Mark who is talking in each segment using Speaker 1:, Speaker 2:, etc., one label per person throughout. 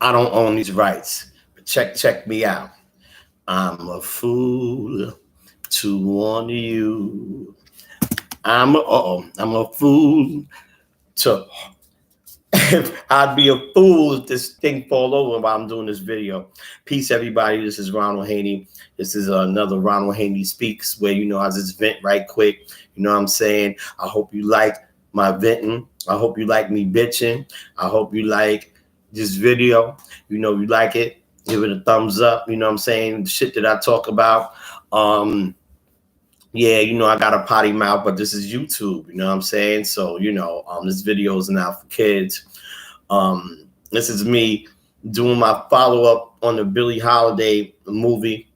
Speaker 1: I don't own these rights. But check me out. I'm a fool to want you. I'm a fool to I'd be a fool if this thing fall over while I'm doing this video. Peace, everybody. This is Ronald Haynie. This is another Ronald Haynie Speaks, where, I just vent right quick. You know what I'm saying? I hope you like my venting. I hope you like me bitching. I hope you like this video. You like it. Give it a thumbs up. You know what I'm saying? The shit that I talk about. Yeah, I got a potty mouth, but this is YouTube, you know what I'm saying? So, this video is not for kids. This is me doing my follow-up on the Billie Holiday movie.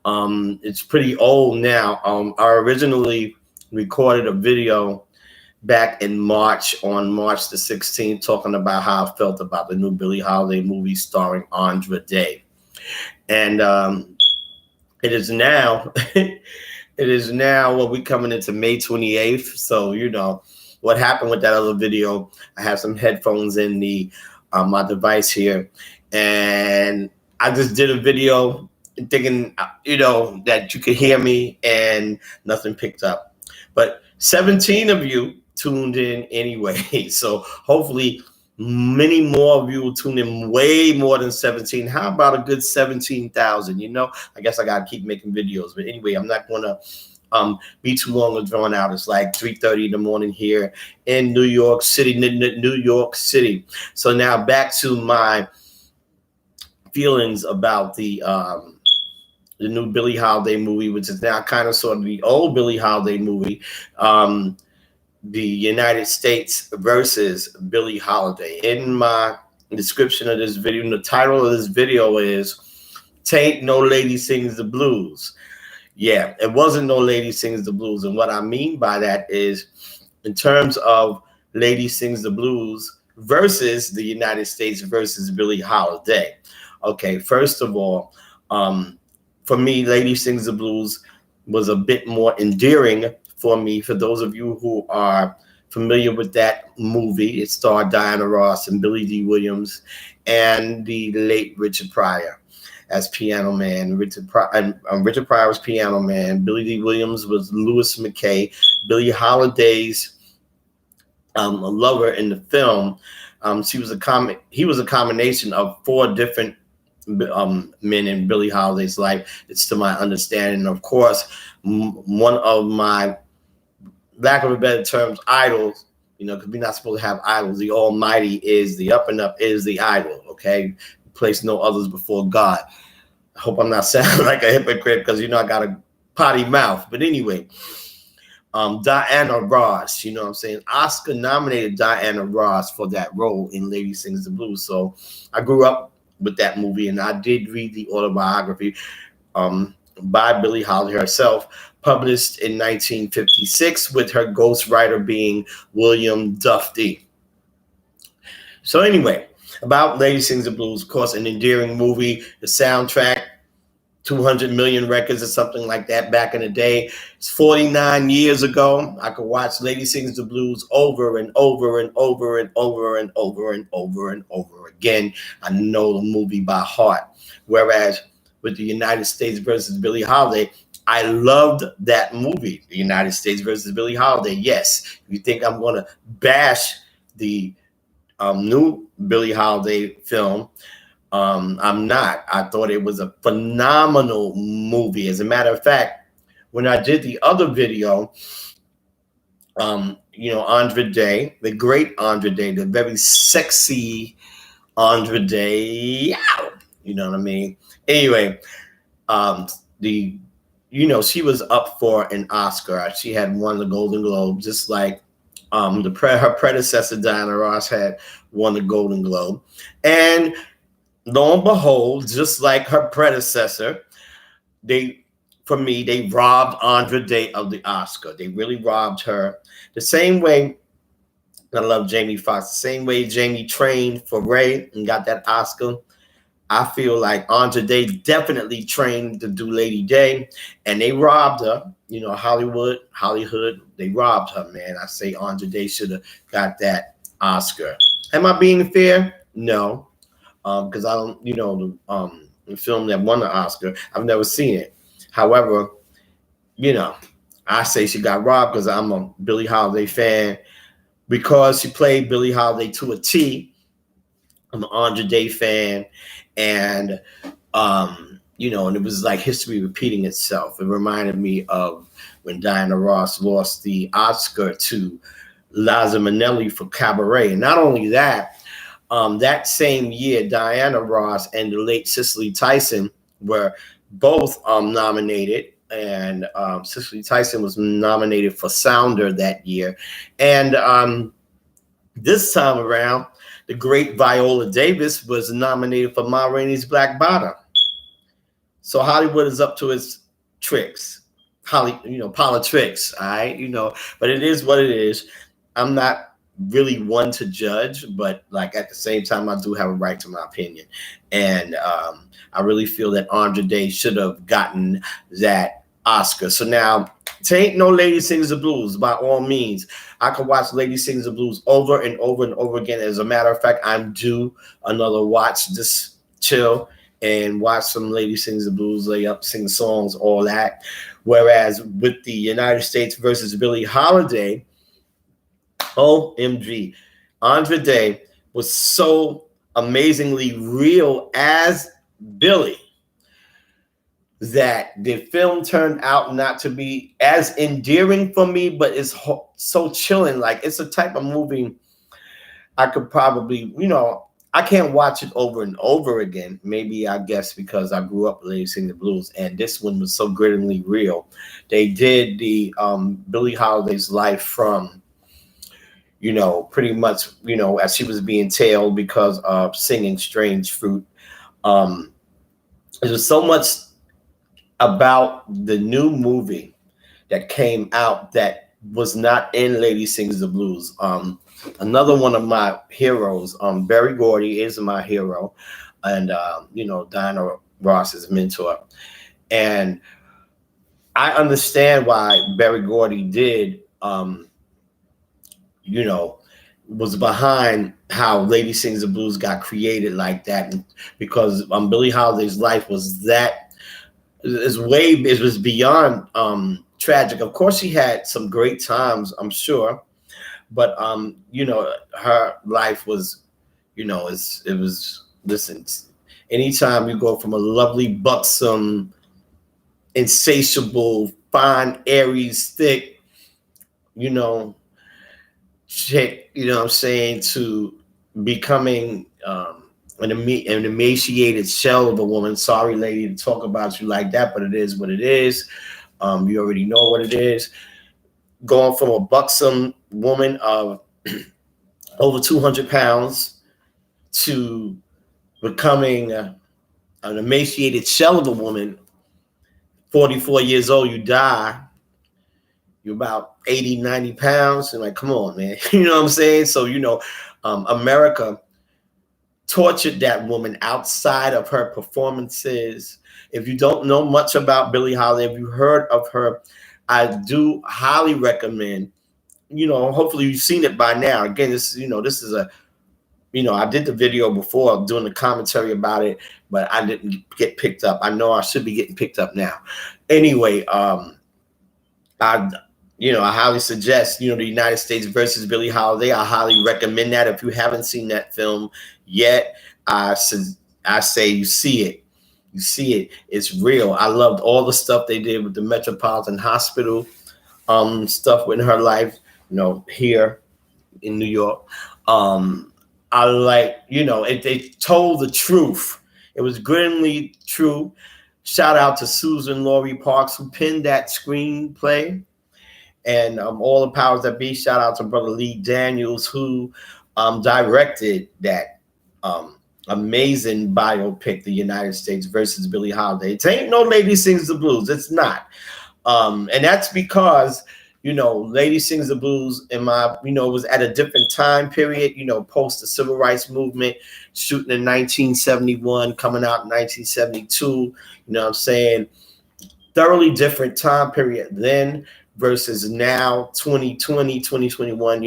Speaker 1: It's pretty old now. I originally recorded a video back in March, on March the 16th, talking about how I felt about the new Billie Holiday movie starring Andra Day. And it is now... It is now, we coming into May 28th. So, what happened with that other video, I have some headphones in my device here. And I just did a video thinking, that you could hear me, and nothing picked up. But 17 of you tuned in anyway. So hopefully many more of you will tune in, way more than 17. How about a good 17,000? I guess I gotta keep making videos. But anyway, I'm not gonna be too long or drawn out. It's like 3:30 in the morning here in New York City. So now back to my feelings about the new Billie Holiday movie, which is now kind of sort of the old Billie Holiday movie. The United States versus Billie Holiday. In my description of this video, the title of this video is "Tain't No Lady Sings the Blues." Yeah, it wasn't No Lady Sings the Blues. And what I mean by that is, in terms of Lady Sings the Blues versus the United States versus Billie Holiday. Okay, first of all, for me, Lady Sings the Blues was a bit more endearing for me. For those of you who are familiar with that movie, it starred Diana Ross and Billy D. Williams and the late Richard Pryor as Piano Man. Richard Pryor was Piano Man. Billy D. Williams was Louis McKay, Billie Holiday's lover in the film. He was a combination of four different men in Billie Holiday's life. It's to my understanding. Of course, one of my, lack of a better terms, idols, because we're not supposed to have idols. The Almighty is the up and up is the idol, okay? Place no others before God. I hope I'm not sounding like a hypocrite, because, I got a potty mouth. But anyway, Diana Ross, what I'm saying? Oscar nominated Diana Ross for that role in Lady Sings the Blues. So I grew up with that movie, and I did read the autobiography by Billie Holiday herself, published in 1956, with her ghostwriter being William Duffy. So anyway, about Lady Sings the Blues, of course, an endearing movie. The soundtrack, 200 million records or something like that back in the day. It's 49 years ago. I could watch Lady Sings the Blues over and over and over and over and over and over and over again. I know the movie by heart. Whereas with the United States versus Billie Holiday, I loved that movie, The United States versus Billie Holiday. Yes, if you think I'm going to bash the new Billie Holiday film, I'm not. I thought it was a phenomenal movie. As a matter of fact, when I did the other video, Andra Day, the great Andra Day, the very sexy Andra Day, you know what I mean? Anyway, she was up for an Oscar. She had won the Golden Globe, just like her predecessor, Diana Ross, had won the Golden Globe. And lo and behold, just like her predecessor, they robbed Andra Day of the Oscar. They really robbed her. The same way, I love Jamie Foxx, the same way Jamie trained for Ray and got that Oscar, I feel like Andra Day definitely trained to do Lady Day, and they robbed her. Hollywood, they robbed her, man. I say Andra Day should have got that Oscar. Am I being fair? No. because I don't, the film that won the Oscar, I've never seen it. However, I say she got robbed because I'm a Billie Holiday fan. Because she played Billie Holiday to a T, I'm an Andra Day fan, and and it was like history repeating itself. It reminded me of when Diana Ross lost the Oscar to Liza Minnelli for Cabaret. And not only that, that same year, Diana Ross and the late Cicely Tyson were both nominated. And Cicely Tyson was nominated for Sounder that year. And this time around, the great Viola Davis was nominated for Ma Rainey's Black Bottom. So Hollywood is up to its tricks, politics, all right, but it is what it is. I'm not really one to judge, but like at the same time, I do have a right to my opinion. And I really feel that Andra Day should have gotten that Oscar. So now, Tain't No Lady Sings the Blues, by all means. I could watch Lady Sings the Blues over and over and over again. As a matter of fact, I'm due another watch. Just chill and watch some Lady Sings the Blues, lay up, sing songs, all that. Whereas with the United States versus Billie Holiday, OMG, Andra Day was so amazingly real as Billie that the film turned out not to be as endearing for me, but it's so chilling. Like, it's a type of movie I could probably, I can't watch it over and over again. Maybe, I guess, because I grew up with Lady Sing the Blues, and this one was so grittingly real. They did the Billie Holiday's life from, pretty much, as she was being tailed because of singing Strange Fruit. There's so much about the new movie that came out that was not in Lady Sings the Blues. Another one of my heroes, Berry Gordy, is my hero, and Diana Ross's mentor. And I understand why Berry Gordy did, was behind how Lady Sings the Blues got created like that, because Billie Holiday's life was that. It was beyond tragic. Of course, she had some great times, I'm sure, but her life was, it was. Listen, anytime you go from a lovely, buxom, insatiable, fine, Aries, thick, chick, to becoming an emaciated shell of a woman. Sorry, lady, to talk about you like that, but it is what it is. You already know what it is. Going from a buxom woman of over 200 pounds to becoming an emaciated shell of a woman, 44 years old, you die. You're about 80, 90 pounds. And like, come on, man. You know what I'm saying? So, America tortured that woman outside of her performances. If you don't know much about Billie Holiday, if you heard of her, I do highly recommend, hopefully you've seen it by now. Again, this is a, I did the video before doing the commentary about it, but I didn't get picked up. I know I should be getting picked up now. Anyway, I highly suggest, the United States versus Billie Holiday. I highly recommend that. If you haven't seen that film yet, I say you see it. You see it. It's real. I loved all the stuff they did with the Metropolitan Hospital, stuff with her life, here in New York. I like, they told the truth. It was grimly true. Shout out to Susan Laurie Parks, who penned that screenplay. And all the powers that be. Shout out to Brother Lee Daniels, who directed that amazing biopic, The United States versus Billie Holiday. It ain't no Lady Sings the Blues. It's not. And that's because, Lady Sings the Blues was at a different time period, post the Civil Rights Movement, shooting in 1971, coming out in 1972. You know what I'm saying? Thoroughly different time period then versus now, 2020, 2021.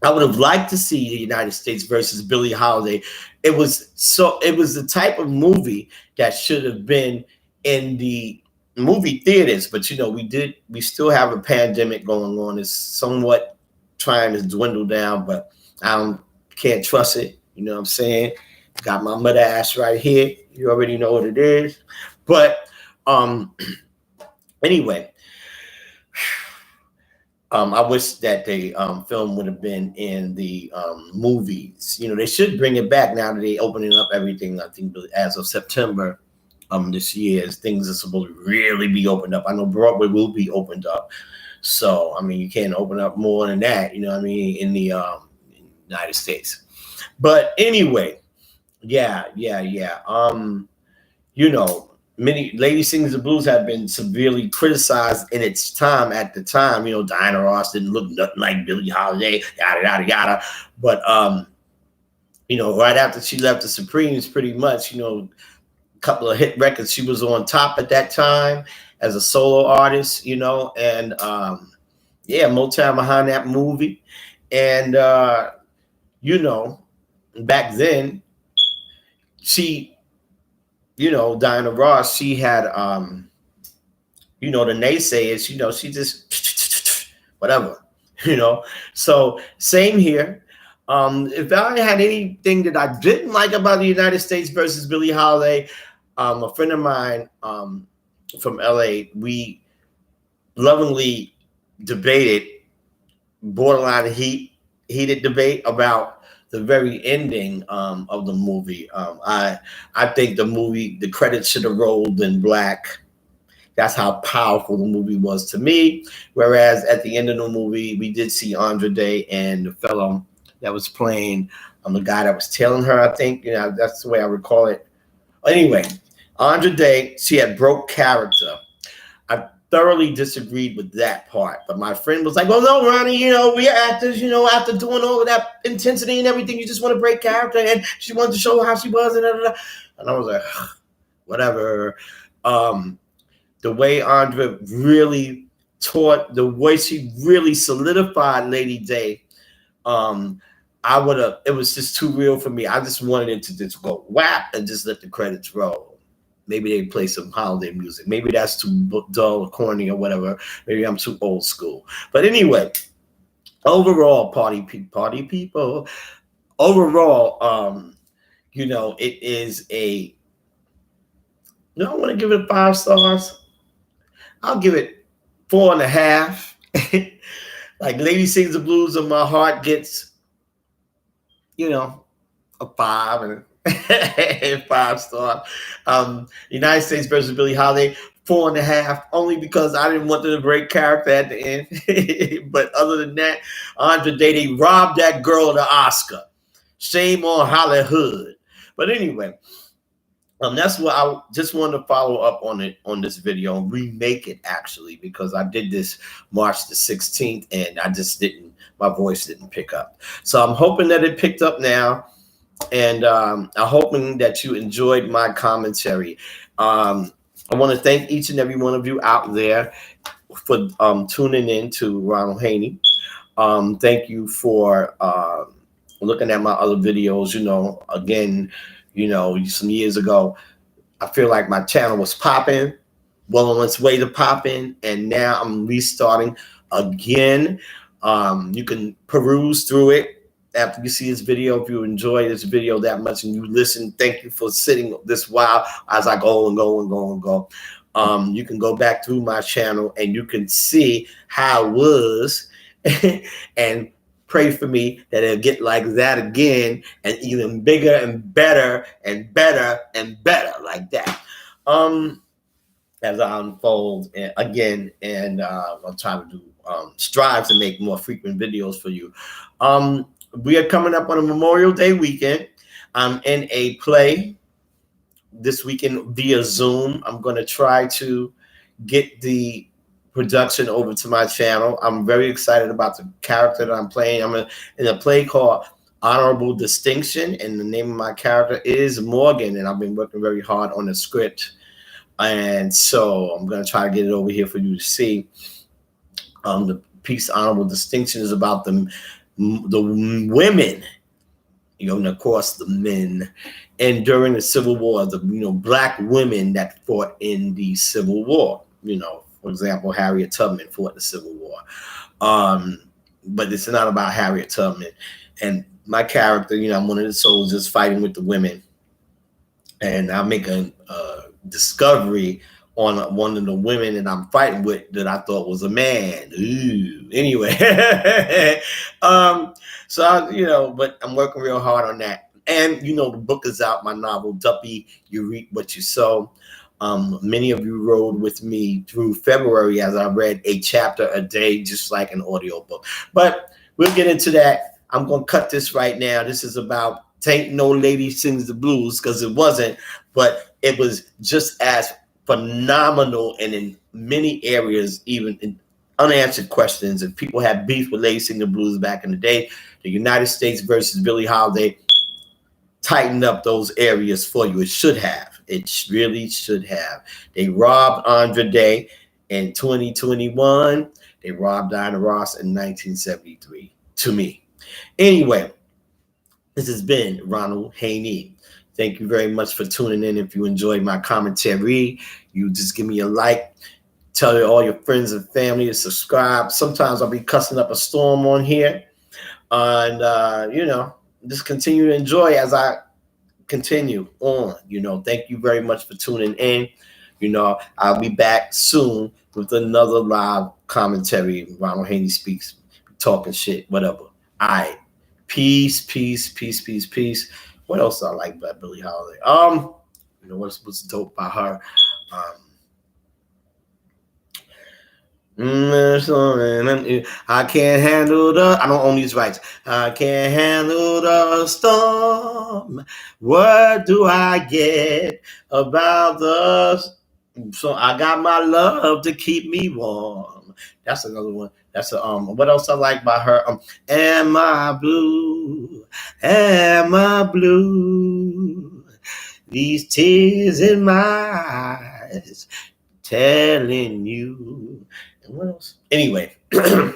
Speaker 1: I would have liked to see the United States versus Billie Holiday. It was the type of movie that should have been in the movie theaters, but we still have a pandemic going on. It's somewhat trying to dwindle down, but can't trust it. You know what I'm saying? Got my mother ass right here. You already know what it is. But anyway, I wish that the film would have been in the movies. They should bring it back now that they opening up everything. I think as of September this year, things are supposed to really be opened up. I know Broadway will be opened up. So, I mean, you can't open up more than that, in the United States. But anyway, yeah. Many Lady Sings the Blues have been severely criticized in its time. At the time, Diana Ross didn't look nothing like Billie Holiday, yada yada yada. But right after she left the Supremes, pretty much, a couple of hit records, she was on top at that time as a solo artist, and Motown behind that movie, and back then she. Diana Ross, she had, the naysayers, she just, whatever, So same here. If I had anything that I didn't like about the United States versus Billie Holiday, a friend of mine from LA, we lovingly debated, borderline heated debate about the very ending of the movie. I think the credits should have rolled in black. That's how powerful the movie was to me. Whereas at the end of the movie, we did see Andra Day and the fellow that was playing the guy that was tailing her, I think. That's the way I recall it. Anyway, Andra Day, she had broke character. I thoroughly disagreed with that part, but my friend was like, "Well, no, Ronnie, we're actors, after doing all of that intensity and everything, you just want to break character." And she wanted to show how she was, and I was like, whatever. The way Andra really taught, the way she really solidified Lady Day, it was just too real for me. I just wanted it to just go whap and just let the credits roll. Maybe they play some holiday music. Maybe that's too dull or corny or whatever. Maybe I'm too old school. But anyway, overall, party people. Overall, it is I want to give it 5 stars. I'll give it 4.5. Like Lady Sings the Blues of My Heart gets, a 5 and 5 star. United States versus Billie Holiday, 4.5, only because I didn't want them to break character at the end. But other than that, Andra Day, they robbed that girl of the Oscar. Shame on Hollywood. But anyway, that's what I just wanted to follow up on this video and remake it, actually, because I did this March the 16th and my voice didn't pick up. So I'm hoping that it picked up now. And I'm hoping that you enjoyed my commentary. I want to thank each and every one of you out there for tuning in to Ronald Haynie. Thank you for looking at my other videos. Again, some years ago, I feel like my channel was popping, well on its way to popping, and now I'm restarting again. You can peruse through it after you see this video. If you enjoy this video that much and you listen, thank you for sitting this while as I go and go and go and go. You can go back through my channel and you can see how it was and pray for me that it'll get like that again and even bigger and better and better and better like that. As I unfold again, and I'll try to do strive to make more frequent videos for you. We are coming up on a Memorial Day weekend. I'm in a play this weekend via Zoom. I'm going to try to get the production over to my channel. I'm very excited about the character that I'm playing. I'm in a play called Honorable Distinction, and the name of my character is Morgan, and I've been working very hard on the script. And so I'm going to try to get it over here for you to see. The piece Honorable Distinction is about the the women, and of course the men, and during the Civil War, the black women that fought in the Civil War. For example, Harriet Tubman fought the Civil War. But it's not about Harriet Tubman. And my character, I'm one of the soldiers fighting with the women, and I make a discovery on one of the women that I'm fighting with that I thought was a man. Ooh. Anyway, but I'm working real hard on that. And the book is out, my novel, Duppy, You Reap What You Sow. Many of you rode with me through February as I read a chapter a day, just like an audiobook. But we'll get into that. I'm going to cut this right now. This is about Tain't No Lady Sings the Blues, because it wasn't, but it was just as phenomenal, and in many areas, even in unanswered questions. If people had beef with Lady Sing the Blues back in the day, the United States versus Billie Holiday tightened up those areas for you. It should have. It really should have. They robbed Andra Day in 2021. They robbed Diana Ross in 1973, to me. Anyway, this has been Ronald Haynie. Thank you very much for tuning in. If you enjoyed my commentary, you just give me a like. Tell all your friends and family to subscribe. Sometimes I'll be cussing up a storm on here. And, just continue to enjoy as I continue on. Thank you very much for tuning in. I'll be back soon with another live commentary. Ronald Haynie Speaks, talking shit, whatever. All right. Peace, peace, peace, peace, peace. What else I like about Billie Holiday? What's dope about her? I can't handle I don't own these rights. I can't handle the storm. What do I get about so I got my love to keep me warm. That's another one. That's what else I like by her? Am I blue? Am I blue? These tears in my eyes telling you. And what else? Anyway, I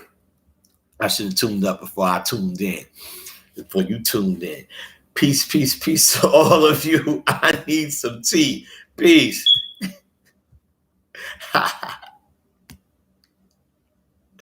Speaker 1: should have tuned up before I tuned in. Before you tuned in. Peace, peace, peace to all of you. I need some tea. Peace.